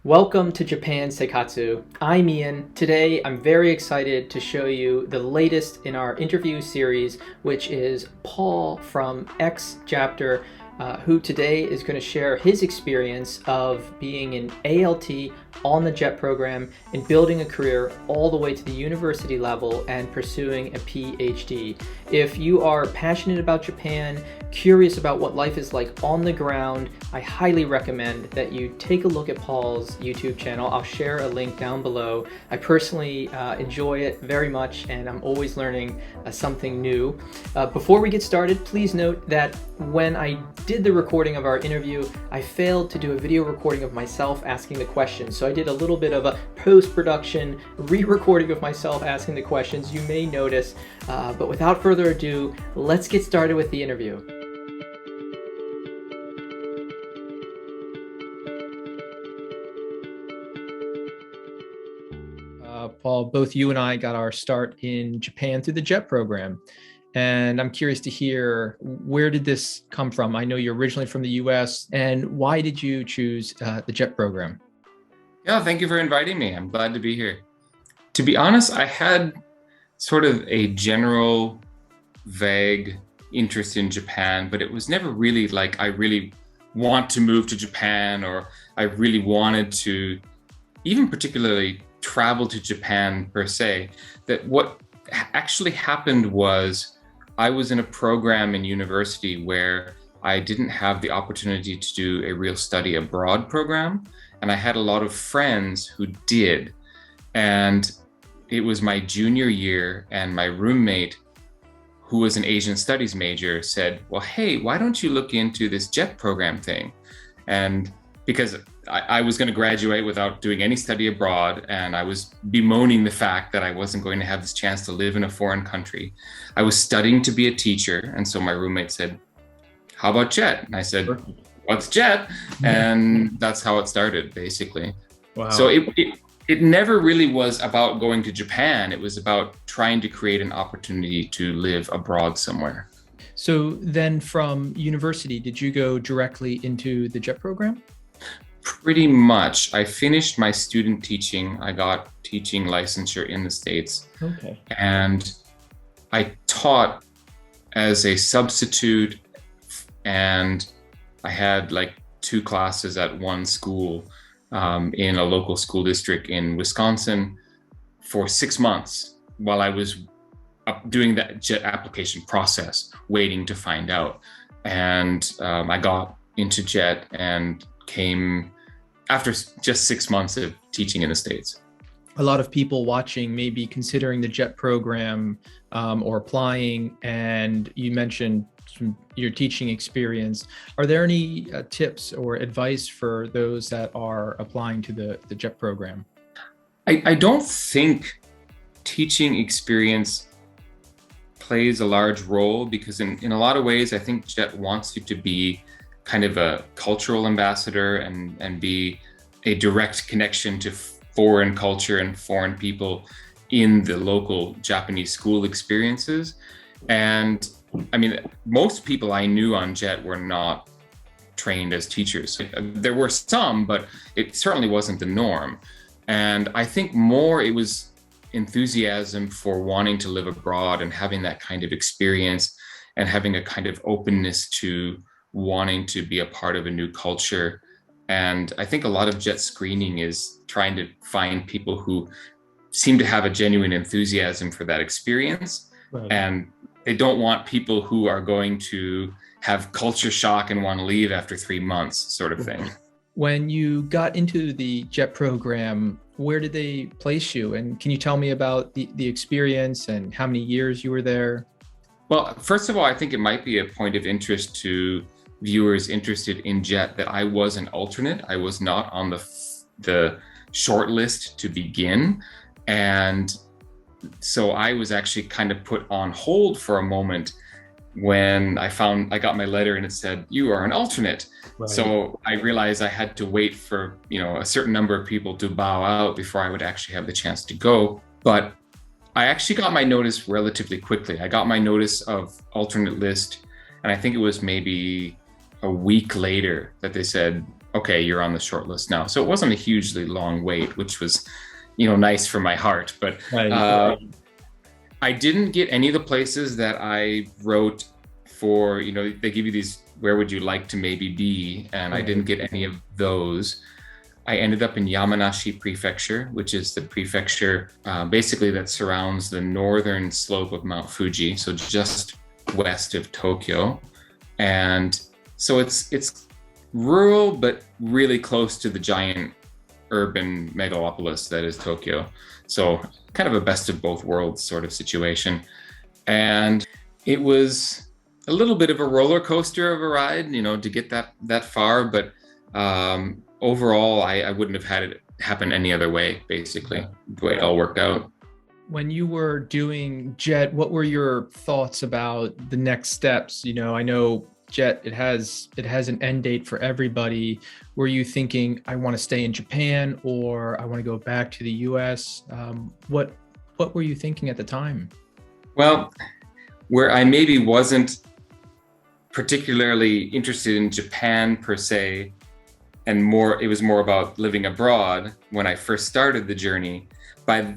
Welcome to Japan Seikatsu. I'm Ian. Today I'm very excited to show you the latest in our interview series, which is Paul from X Chapter, who today is going to share his experience of being an ALT on the JET program and building a career all the way to the university level and pursuing a PhD. If you are passionate about Japan, curious about what life is like on the ground, I highly recommend that you take a look at Paul's YouTube channel. I'll share a link down below. I personally enjoy it very much, and I'm always learning something new. Before we get started, please note that when I did the recording of our interview, I failed to do a video recording of myself asking the questions. So I did a little bit of a post-production re-recording of myself asking the questions you may notice. But without further ado, let's get started with the interview. Paul, both you and I got our start in Japan through the JET program. And I'm curious to hear, where did this come from? I know you're originally from the US, and why did you choose the JET program? Yeah, thank you for inviting me. I'm glad to be here. To be honest, I had sort of a general, vague interest in Japan, but it was never really like I really want to move to Japan, or I really wanted to even particularly travel to Japan per se. That what actually happened was I was in a program in university where I didn't have the opportunity to do a real study abroad program. And I had a lot of friends who did. And it was my junior year, and my roommate, who was an Asian studies major, said, well, hey, why don't you look into this JET program thing? And because I was going to graduate without doing any study abroad, and I was bemoaning the fact that I wasn't going to have this chance to live in a foreign country. I was studying to be a teacher, and so my roommate said, how about JET? And I said, what's JET? And that's how it started, basically. Wow. So it never really was about going to Japan. It was about trying to create an opportunity to live abroad somewhere. So then from university, did you go directly into the JET program? Pretty much. I finished my student teaching. I got teaching licensure in the States. Okay. And I taught as a substitute, and I had like 2 classes at one school in a local school district in Wisconsin for 6 months while I was doing that JET application process, waiting to find out. And I got into JET and came after just 6 months of teaching in the States. A lot of people watching may be considering the JET program or applying, and you mentioned your teaching experience. Are there any tips or advice for those that are applying to the JET program? I don't think teaching experience plays a large role, because in a lot of ways, I think JET wants you to be kind of a cultural ambassador and be a direct connection to foreign culture and foreign people in the local Japanese school experiences. And I mean, most people I knew on JET were not trained as teachers. There were some, but it certainly wasn't the norm. And I think more it was enthusiasm for wanting to live abroad and having that kind of experience, and having a kind of openness to wanting to be a part of a new culture. And I think a lot of JET screening is trying to find people who seem to have a genuine enthusiasm for that experience. Right. And they don't want people who are going to have culture shock and want to leave after 3 months, sort of thing. When you got into the JET program, where did they place you? And can you tell me about the experience and how many years you were there? Well, first of all, I think it might be a point of interest to viewers interested in JET that I was an alternate. I was not on the short list to begin. And so I was actually kind of put on hold for a moment when I got my letter and it said, you are an alternate. Right. So I realized I had to wait for, a certain number of people to bow out before I would actually have the chance to go. But I actually got my notice relatively quickly. I got my notice of alternate list, and I think it was maybe a week later that they said, okay, you're on the short list now. So it wasn't a hugely long wait, which was, nice for my heart. But Right. I didn't get any of the places that I wrote for, they give you these, where would you like to maybe be? And I didn't get any of those. I ended up in Yamanashi Prefecture, which is the prefecture basically that surrounds the northern slope of Mount Fuji, so just west of Tokyo. And so it's rural, but really close to the giant urban megalopolis that is Tokyo. So kind of a best of both worlds sort of situation. And it was a little bit of a roller coaster of a ride, to get that far. But overall, I wouldn't have had it happen any other way, basically, the way it all worked out. When you were doing JET, what were your thoughts about the next steps? I know JET, it has an end date for everybody. Were you thinking, I want to stay in Japan, or I want to go back to the US? What were you thinking at the time? Well, where I maybe wasn't particularly interested in Japan per se, and it was more about living abroad when I first started the journey. By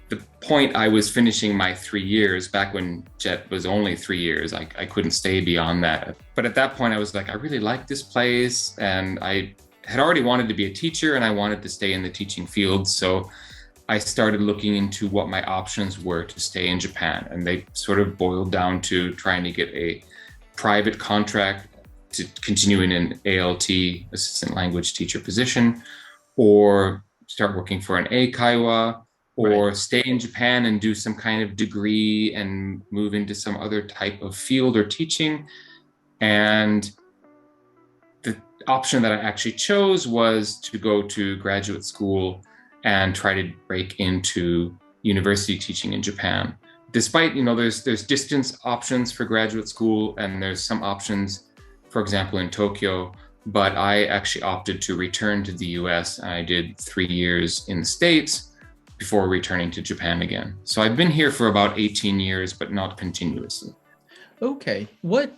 the point I was finishing my 3 years, back when JET was only 3 years, I couldn't stay beyond that. But at that point I was like, I really like this place, and I had already wanted to be a teacher and I wanted to stay in the teaching field. So I started looking into what my options were to stay in Japan. And they sort of boiled down to trying to get a private contract to continue in an ALT, assistant language teacher position, or start working for an eikaiwa, or stay in Japan and do some kind of degree and move into some other type of field or teaching. And the option that I actually chose was to go to graduate school and try to break into university teaching in Japan. Despite, there's distance options for graduate school, and there's some options, for example, in Tokyo, but I actually opted to return to the US, and I did 3 years in the States before returning to Japan again. So I've been here for about 18 years, but not continuously. Okay. What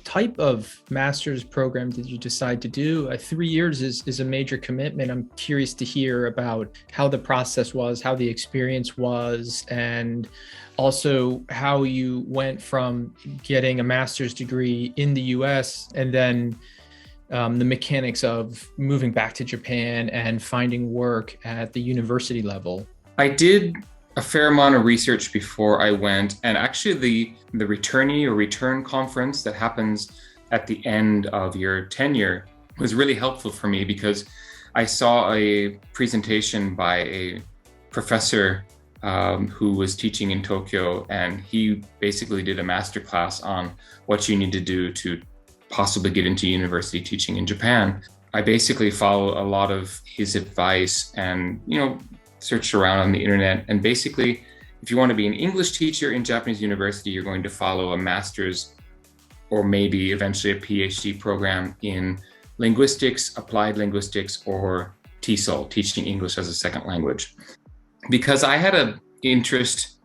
type of master's program did you decide to do? 3 years is a major commitment. I'm curious to hear about how the process was, how the experience was, and also how you went from getting a master's degree in the US and then the mechanics of moving back to Japan and finding work at the university level. I did a fair amount of research before I went, and actually the returnee or return conference that happens at the end of your tenure was really helpful for me, because I saw a presentation by a professor who was teaching in Tokyo, and he basically did a masterclass on what you need to do to possibly get into university teaching in Japan. I basically follow a lot of his advice and, searched around on the internet. And basically, if you want to be an English teacher in Japanese university, you're going to follow a master's or maybe eventually a PhD program in linguistics, applied linguistics, or TESOL, teaching English as a second language. Because I had an interest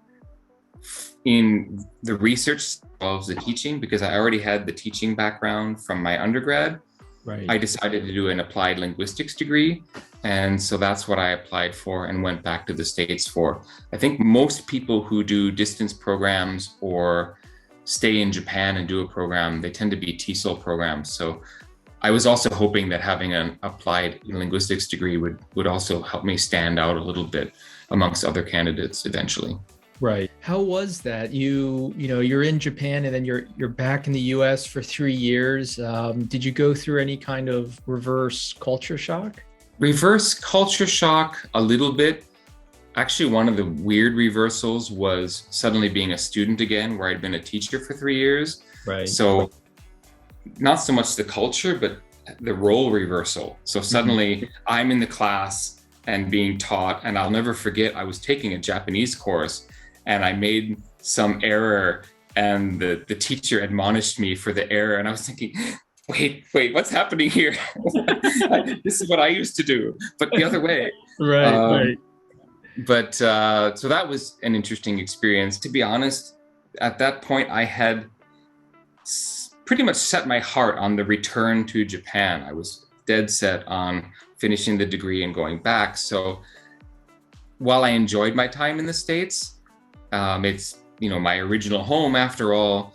in the research of the teaching, because I already had the teaching background from my undergrad. Right. I decided to do an applied linguistics degree. And so that's what I applied for and went back to the States for. I think most people who do distance programs or stay in Japan and do a program, they tend to be TESOL programs. So I was also hoping that having an applied linguistics degree would also help me stand out a little bit amongst other candidates eventually. Right. How was that? You're in Japan and then you're back in the US for 3 years. Did you go through any kind of reverse culture shock? Reverse culture shock a little bit. Actually, one of the weird reversals was suddenly being a student again, where I'd been a teacher for 3 years. Right. So not so much the culture, but the role reversal. So suddenly I'm in the class and being taught, and I'll never forget, I was taking a Japanese course and I made some error, and the teacher admonished me for the error. And I was thinking, wait, what's happening here? This is what I used to do, but the other way. Right. But so that was an interesting experience. To be honest, at that point, I had pretty much set my heart on the return to Japan. I was dead set on finishing the degree and going back. So while I enjoyed my time in the States, it's, my original home after all,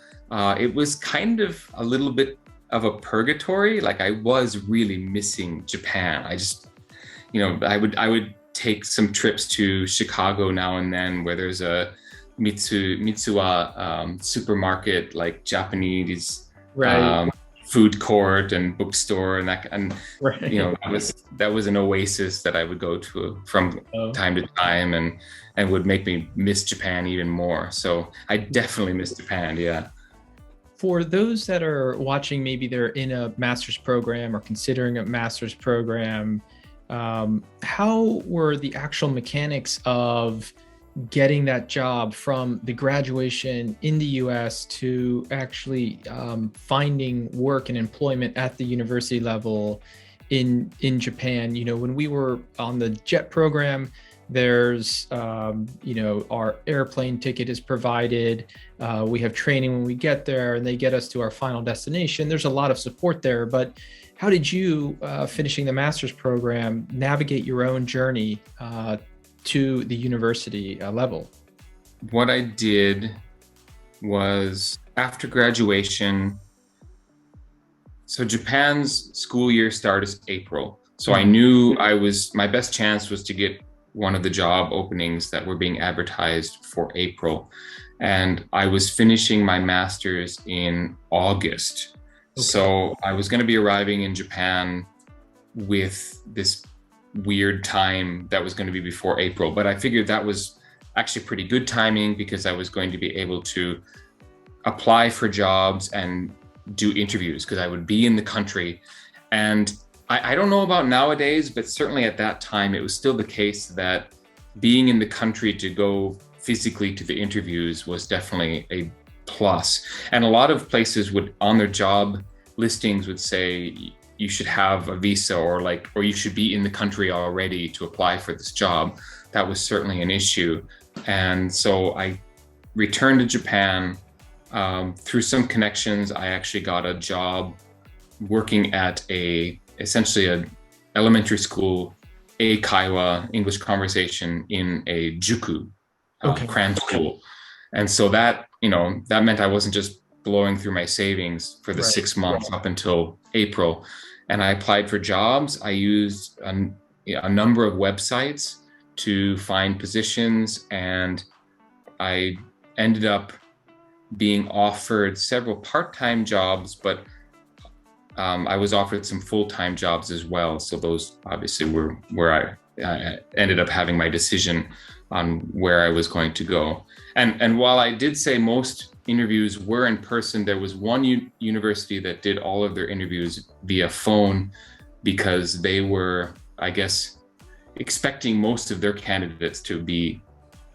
it was kind of a little bit of a purgatory. Like I was really missing Japan. I just, I would take some trips to Chicago now and then where there's a Mitsuwa supermarket, like Japanese food court and bookstore, and Right. that was an oasis that I would go to from time to time, and would make me miss Japan even more. So I definitely miss Japan. Yeah. For those that are watching, maybe they're in a master's program or considering a master's program, how were the actual mechanics of getting that job from the graduation in the US to actually finding work and employment at the university level in Japan? When we were on the JET program, there's, our airplane ticket is provided. We have training when we get there, and they get us to our final destination. There's a lot of support there. But how did you, finishing the master's program, navigate your own journey to the university level? What I did was, after graduation, so Japan's school year starts April. So I knew my best chance was to get one of the job openings that were being advertised for April. And I was finishing my master's in August. Okay. So I was going to be arriving in Japan with this weird time that was going to be before April. But I figured that was actually pretty good timing, because I was going to be able to apply for jobs and do interviews, because I would be in the country. And I don't know about nowadays, but certainly at that time, it was still the case that being in the country to go physically to the interviews was definitely a plus. And a lot of places would, on their job listings, would say you should have a visa, or you should be in the country already to apply for this job. That was certainly an issue. And so I returned to Japan. Through some connections, I actually got a job working at essentially an elementary school, kaiwa, English conversation, in a juku, cram school. And so that meant I wasn't just blowing through my savings for the 6 months up until April. And I applied for jobs. I used a number of websites to find positions, and I ended up being offered several part-time jobs, but I was offered some full-time jobs as well. So those obviously were where I ended up having my decision on where I was going to go. And while I did say most interviews were in person, there was one university that did all of their interviews via phone, because they were, I guess, expecting most of their candidates to be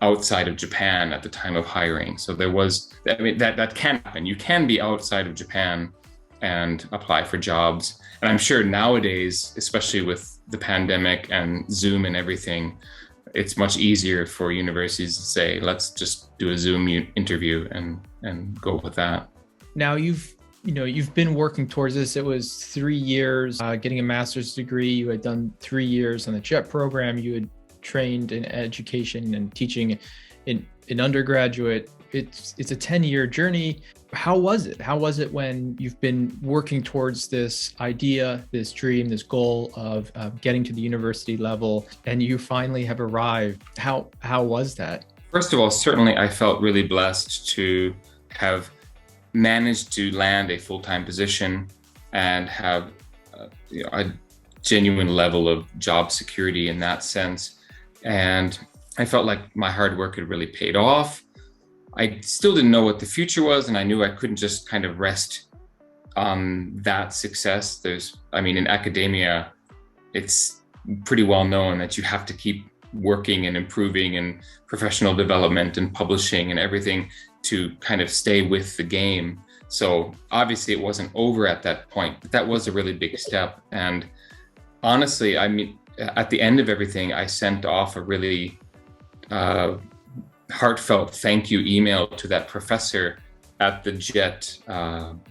outside of Japan at the time of hiring. So there was, that can happen. You can be outside of Japan and apply for jobs. And I'm sure nowadays, especially with the pandemic and Zoom and everything, it's much easier for universities to say, let's just do a Zoom interview and go with that. Now you've been working towards this. It was 3 years getting a master's degree. You had done 3 years on the JET program. You had trained in education and teaching in undergraduate. It's a 10-year journey. How was it? How was it when you've been working towards this idea, this dream, this goal of getting to the university level, and you finally have arrived? How was that? First of all, certainly I felt really blessed to have managed to land a full-time position and have a genuine level of job security in that sense. And I felt like my hard work had really paid off. I still didn't know what the future was, and I knew I couldn't just kind of rest on that success. In academia, it's pretty well known that you have to keep working and improving in professional development and publishing and everything to kind of stay with the game. So obviously it wasn't over at that point, but that was a really big step. And honestly, at the end of everything, I sent off a really heartfelt thank you email to that professor at the JET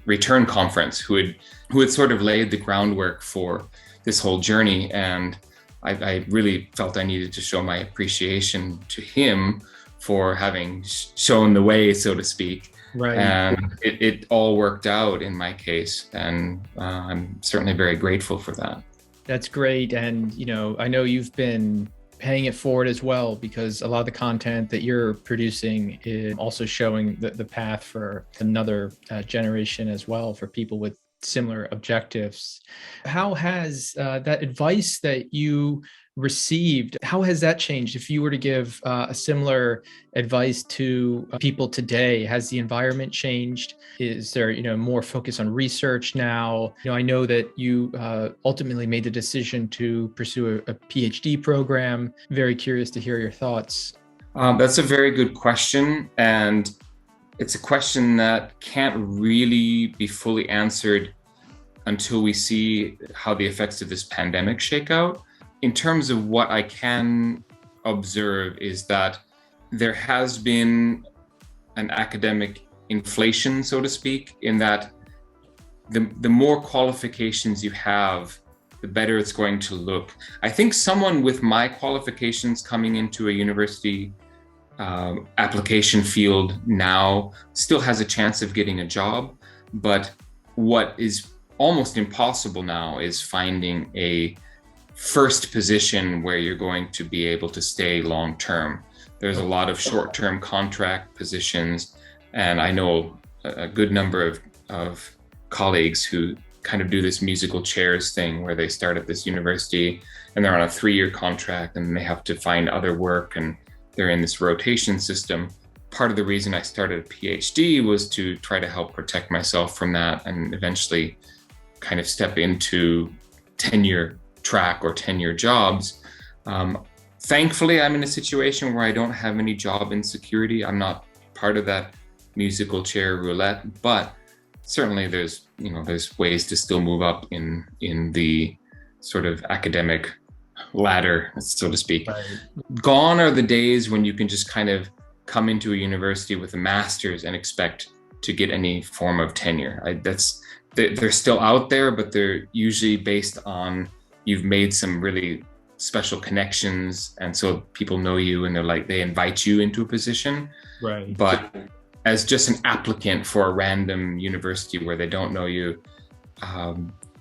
return conference who had sort of laid the groundwork for this whole journey. And I really felt I needed to show my appreciation to him for having shown the way, so to speak. Right. And it all worked out in my case. And I'm certainly very grateful for that. That's great. And, I know you've been paying it forward as well, because a lot of the content that you're producing is also showing the path for another generation as well, for people with similar objectives. How has that advice that you received, how has that changed? If you were to give a similar advice to people today, has the environment changed? Is there, more focus on research now? I know that you ultimately made the decision to pursue a PhD program. Very curious to hear your thoughts. That's a very good question. And it's a question that can't really be fully answered until we see how the effects of this pandemic shake out. In terms of what I can observe is that there has been an academic inflation, so to speak, in that the more qualifications you have, the better it's going to look. I think someone with my qualifications coming into a university application field now still has a chance of getting a job, but what is almost impossible now is finding a first position where you're going to be able to stay long term. There's a lot of short-term contract positions, and I know a good number of colleagues who kind of do this musical chairs thing where they start at this university and they're on a 3-year contract and they have to find other work, and they're in this rotation system. Part of the reason I started a PhD was to try to help protect myself from that and eventually kind of step into tenure track or tenure jobs. Thankfully, I'm in a situation where I don't have any job insecurity. I'm not part of that musical chair roulette, but certainly there's ways to still move up in the sort of academic ladder, so to speak. Right. Gone are the days when you can just kind of come into a university with a master's and expect to get any form of tenure. They're still out there, but they're usually based on you've made some really special connections, and so people know you and they invite you into a position. Right. But as just an applicant for a random university where they don't know you,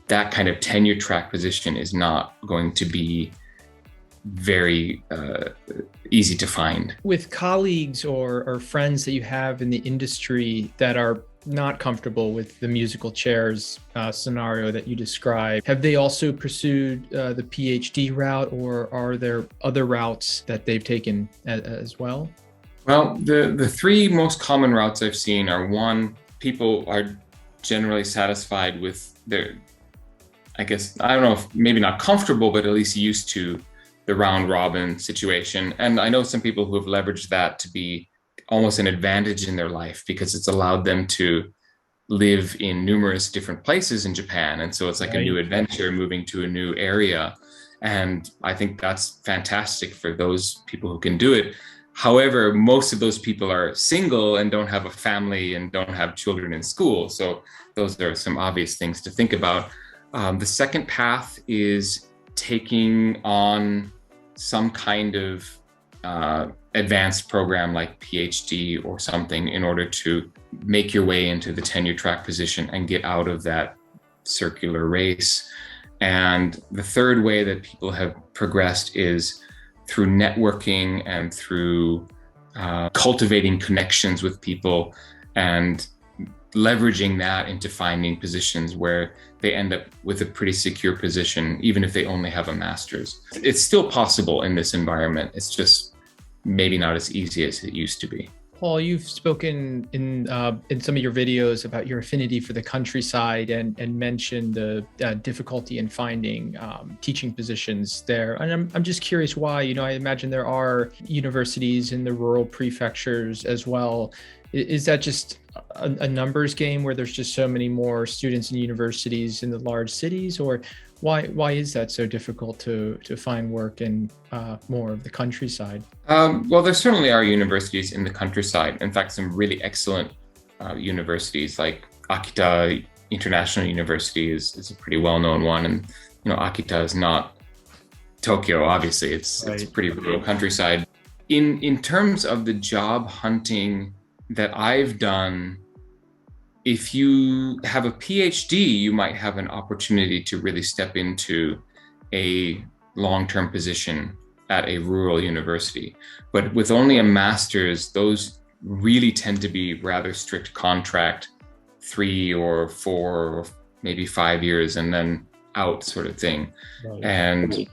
that kind of tenure track position is not going to be very easy to find. With colleagues or friends that you have in the industry that are not comfortable with the musical chairs scenario that you described, have they also pursued the PhD route, or are there other routes that they've taken as well? Well, the 3 most common routes I've seen are: 1, people are generally satisfied with their, I guess, I don't know if maybe not comfortable, but at least used to the round robin situation. And I know some people who have leveraged that to be almost an advantage in their life because it's allowed them to live in numerous different places in Japan. And so it's like a new adventure, moving to a new area. And I think that's fantastic for those people who can do it. However, most of those people are single and don't have a family and don't have children in school. So those are some obvious things to think about. The second path is taking on some kind of advanced program like PhD or something in order to make your way into the tenure track position and get out of that circular race. And the third way that people have progressed is through networking and through cultivating connections with people and leveraging that into finding positions where they end up with a pretty secure position, even if they only have a master's. It's still possible in this environment. It's just maybe not as easy as it used to be. Paul, you've spoken in some of your videos about your affinity for the countryside and mentioned the difficulty in finding teaching positions there. And I'm just curious why. I imagine there are universities in the rural prefectures as well. Is that just a numbers game where there's just so many more students in universities in the large cities, or why is that so difficult to find work in more of the countryside? Well, there certainly are universities in the countryside. In fact, some really excellent universities like Akita International University is a pretty well-known one, and Akita is not Tokyo, obviously. It's pretty rural countryside. In terms of the job hunting that I've done, if you have a PhD, you might have an opportunity to really step into a long-term position at a rural university. But with only a master's, those really tend to be rather strict contract, 3 or 4 or maybe 5 years and then out sort of thing. And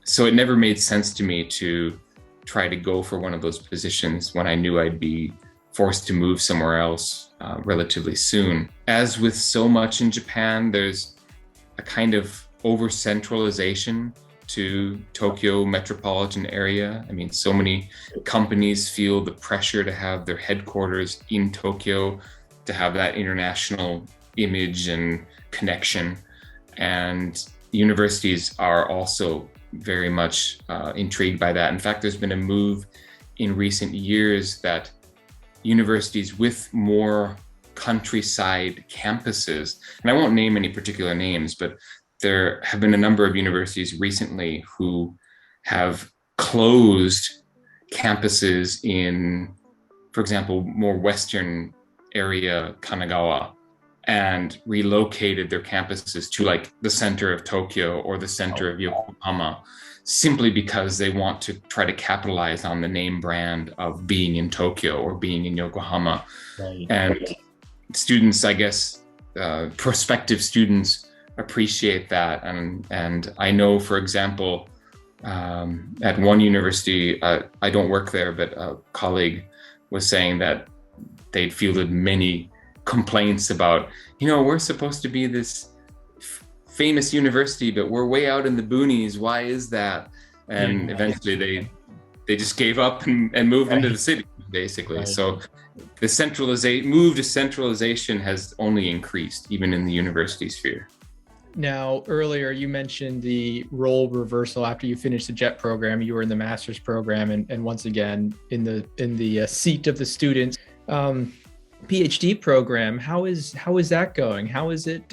so it never made sense to me to try to go for one of those positions when I knew I'd be forced to move somewhere else relatively soon. As with so much in Japan, there's a kind of over-centralization to Tokyo metropolitan area. I mean, so many companies feel the pressure to have their headquarters in Tokyo, to have that international image and connection. And universities are also very much intrigued by that. In fact, there's been a move in recent years that universities with more countryside campuses, and I won't name any particular names, but there have been a number of universities recently who have closed campuses in, for example, more western area Kanagawa, and relocated their campuses to like the center of Tokyo or the center of Yokohama, simply because they want to try to capitalize on the name brand of being in Tokyo or being in Yokohama. And students, I guess, prospective students appreciate that. And I know, for example, at one university, I don't work there, but a colleague was saying that they'd fielded many complaints about, we're supposed to be this famous university, but we're way out in the boonies. Why is that? And eventually they just gave up and moved into the city, basically. So the move to centralization has only increased, even in the university sphere. Now, earlier you mentioned the role reversal after you finished the JET program. You were in the master's program, and once again in the seat of the students. PhD program, how is that going? How is it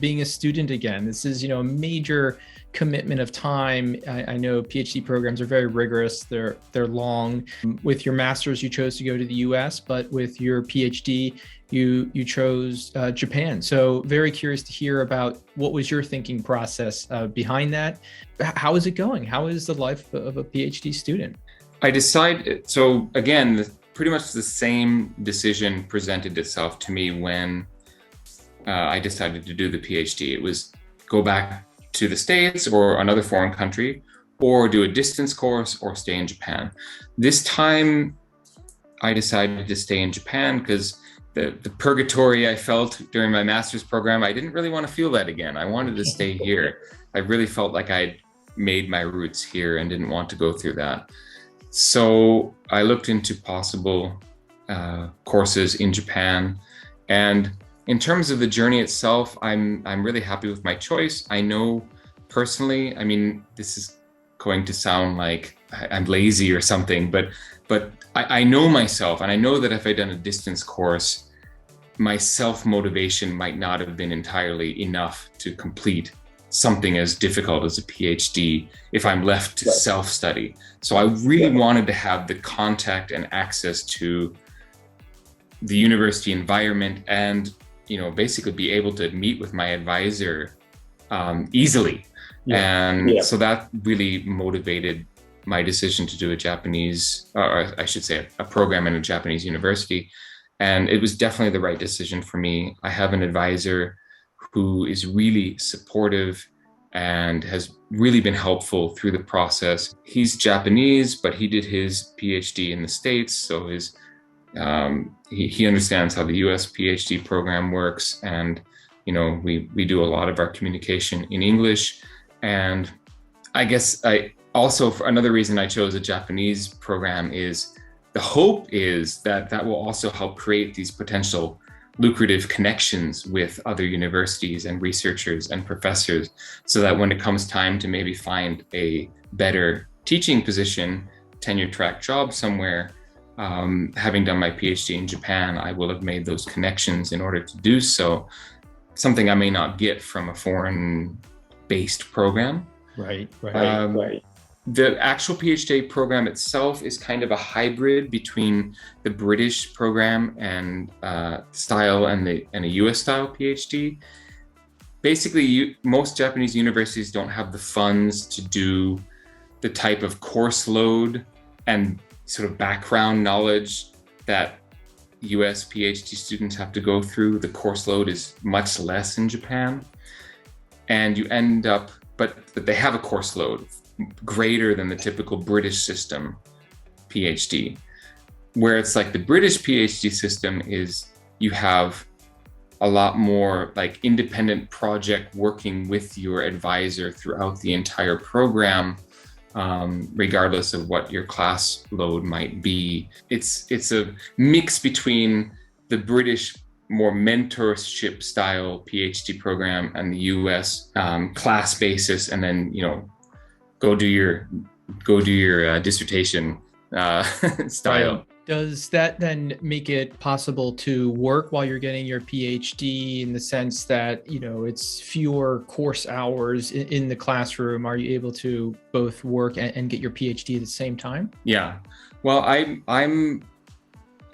being a student again? This is a major commitment of time. I know PhD programs are very rigorous. They're long. With your master's, you chose to go to the US, but with your PhD, you chose Japan. So very curious to hear about what was your thinking process behind that. How is it going? How is the life of a PhD student? So again, pretty much the same decision presented itself to me when I decided to do the PhD. It was go back to the States or another foreign country, or do a distance course, or stay in Japan. This time I decided to stay in Japan because the purgatory I felt during my master's program, I didn't really want to feel that again. I wanted to stay here. I really felt like I'd made my roots here and didn't want to go through that. So I looked into possible courses in Japan. And in terms of the journey itself, I'm really happy with my choice. I know personally, this is going to sound like I'm lazy or something, but I know myself, and I know that if I'd done a distance course, my self-motivation might not have been entirely enough to complete something as difficult as a PhD if I'm left to self-study. So I really wanted to have the contact and access to the university environment and, basically be able to meet with my advisor easily. So that really motivated my decision to do a program in a Japanese university. And it was definitely the right decision for me. I have an advisor who is really supportive and has really been helpful through the process. He's Japanese, but he did his PhD in the States, so he understands how the US PhD program works, and we do a lot of our communication in English. And I guess for another reason I chose a Japanese program is the hope is that will also help create these potential lucrative connections with other universities and researchers and professors, so that when it comes time to maybe find a better teaching position, tenure track job somewhere, having done my PhD in Japan, I will have made those connections in order to do so. Something I may not get from a foreign based program. Right. The actual PhD program itself is kind of a hybrid between the British program and style and a US style PhD. Basically, most Japanese universities don't have the funds to do the type of course load and sort of background knowledge that US PhD students have to go through. The course load is much less in Japan. And you end up, but they have a course load greater than the typical British system PhD, where it's like the British PhD system is you have a lot more like independent project working with your advisor throughout the entire program, regardless of what your class load might be. It's a mix between the British more mentorship style PhD program and the US class basis, and then go do your dissertation style. Right. Does that then make it possible to work while you're getting your PhD, in the sense that, it's fewer course hours in the classroom? Are you able to both work and get your PhD at the same time? Yeah. Well, I'm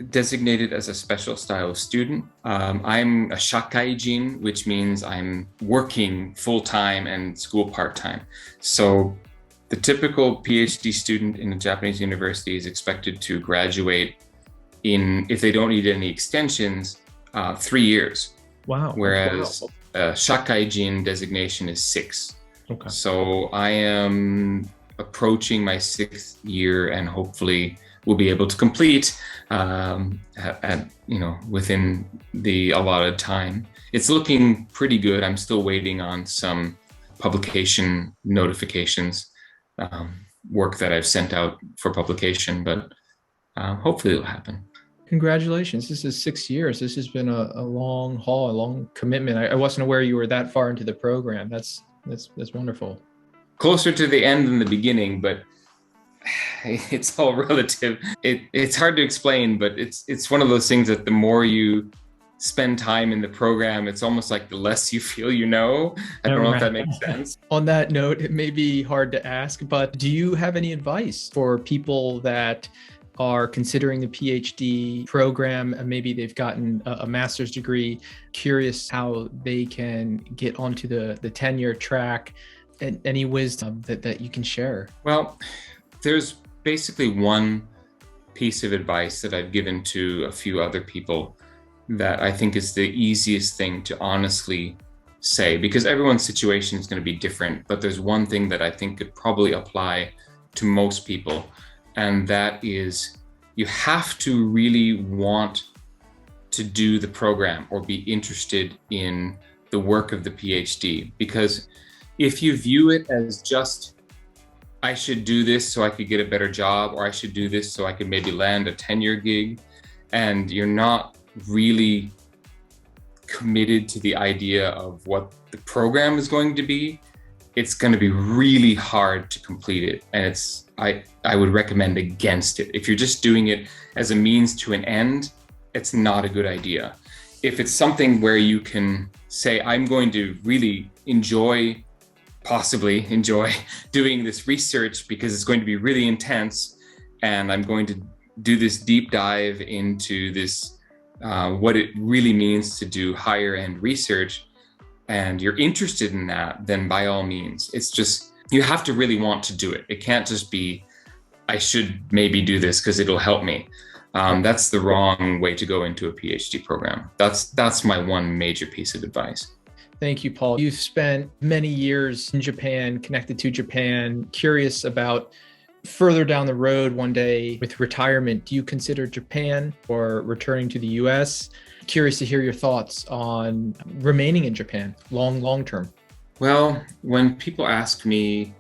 designated as a special style student. I'm a shakaijin, which means I'm working full-time and school part-time. So the typical PhD student in a Japanese university is expected to graduate in, if they don't need any extensions, 3 years. Wow. Whereas shakaijin designation is 6. Okay. So I am approaching my 6th year and hopefully will be able to complete within the allotted time. It's looking pretty good. I'm still waiting on some publication notifications, work that I've sent out for publication, but hopefully it'll happen. Congratulations. This is 6 years. This has been a long haul, a long commitment. I wasn't aware you were that far into the program. That's wonderful. Closer to the end than the beginning, but it's all relative. It's hard to explain, but it's one of those things that the more you spend time in the program, it's almost like the less you feel I don't know if that makes sense. On that note, it may be hard to ask, but do you have any advice for people that are considering the PhD program, and maybe they've gotten a master's degree, curious how they can get onto the tenure track, and any wisdom that you can share? Well, there's basically one piece of advice that I've given to a few other people that I think is the easiest thing to honestly say, because everyone's situation is going to be different, but there's one thing that I think could probably apply to most people, and that is you have to really want to do the program or be interested in the work of the PhD. Because if you view it as just, I should do this so I could get a better job, or I should do this so I could maybe land a tenure gig, and you're not really committed to the idea of what the program is going to be, it's going to be really hard to complete it. And I would recommend against it. If you're just doing it as a means to an end, it's not a good idea. If it's something where you can say, I'm going to really possibly enjoy doing this research because it's going to be really intense, and I'm going to do this deep dive into this, what it really means to do higher end research, and you're interested in that, then by all means. It's just, you have to really want to do it. It can't just be, I should maybe do this because it'll help me. That's the wrong way to go into a PhD program. That's my one major piece of advice. Thank you, Paul. You've spent many years in Japan, connected to Japan, curious about further down the road one day with retirement. Do you consider Japan or returning to the US? Curious to hear your thoughts on remaining in Japan long term. Well, when people ask me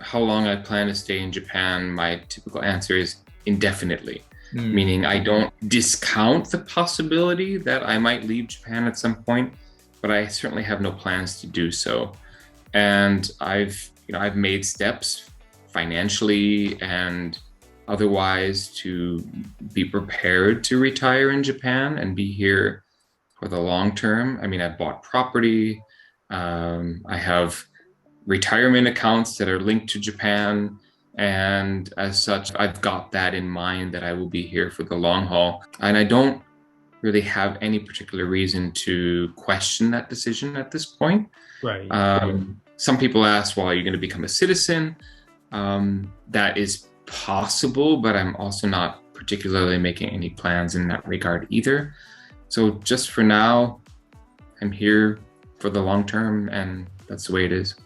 how long I plan to stay in Japan, my typical answer is indefinitely. Meaning I don't discount the possibility that I might leave Japan at some point, but I certainly have no plans to do so. And I've made steps financially and otherwise to be prepared to retire in Japan and be here for the long term. I mean, I've bought property, I have retirement accounts that are linked to Japan. And as such, I've got that in mind that I will be here for the long haul. And I don't really have any particular reason to question that decision at this point. Right. Some people ask, well, are you going to become a citizen? That is possible, but I'm also not particularly making any plans in that regard either. So just for now, I'm here for the long term, and that's the way it is.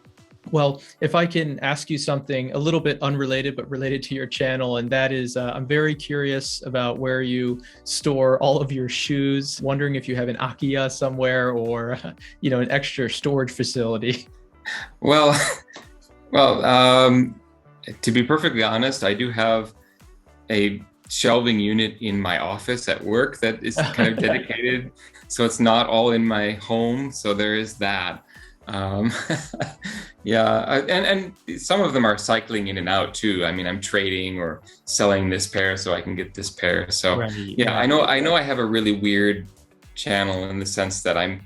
Well, if I can ask you something a little bit unrelated, but related to your channel, and that is, I'm very curious about where you store all of your shoes, wondering if you have an Akiya somewhere or, an extra storage facility. Well, to be perfectly honest, I do have a shelving unit in my office at work that is kind of dedicated. So it's not all in my home. So there is that. Yeah, and some of them are cycling in and out too. I mean, I'm trading or selling this pair so I can get this pair. So Right, yeah, right. I know I have a really weird channel in the sense that I'm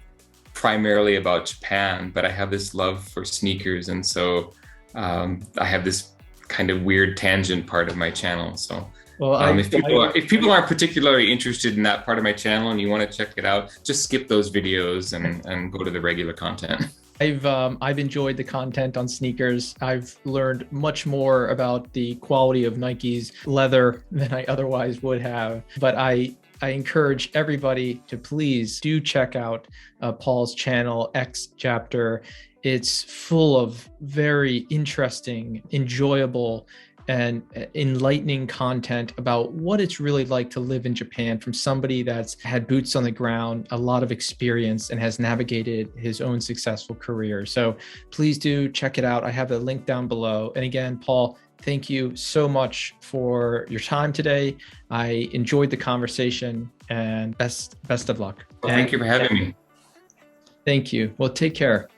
primarily about Japan, but I have this love for sneakers, and so I have this kind of weird tangent part of my channel. So Well, if people aren't particularly interested in that part of my channel and you want to check it out, just skip those videos and go to the regular content. I've enjoyed the content on sneakers. I've learned much more about the quality of Nike's leather than I otherwise would have. But I encourage everybody to please do check out Paul's channel, X Chapter. It's full of very interesting, enjoyable, and enlightening content about what it's really like to live in Japan from somebody that's had boots on the ground, a lot of experience, and has navigated his own successful career. So please do check it out. I have a link down below. And again, Paul, thank you so much for your time today. I enjoyed the conversation, and best of luck. Well, thank you for having me. Thank you. Well, take care.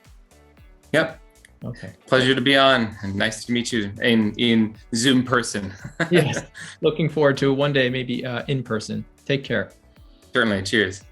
Yep. Okay. Pleasure to be on, and nice to meet you in Zoom person. Yes. Looking forward to one day, maybe in person. Take care. Certainly. Cheers.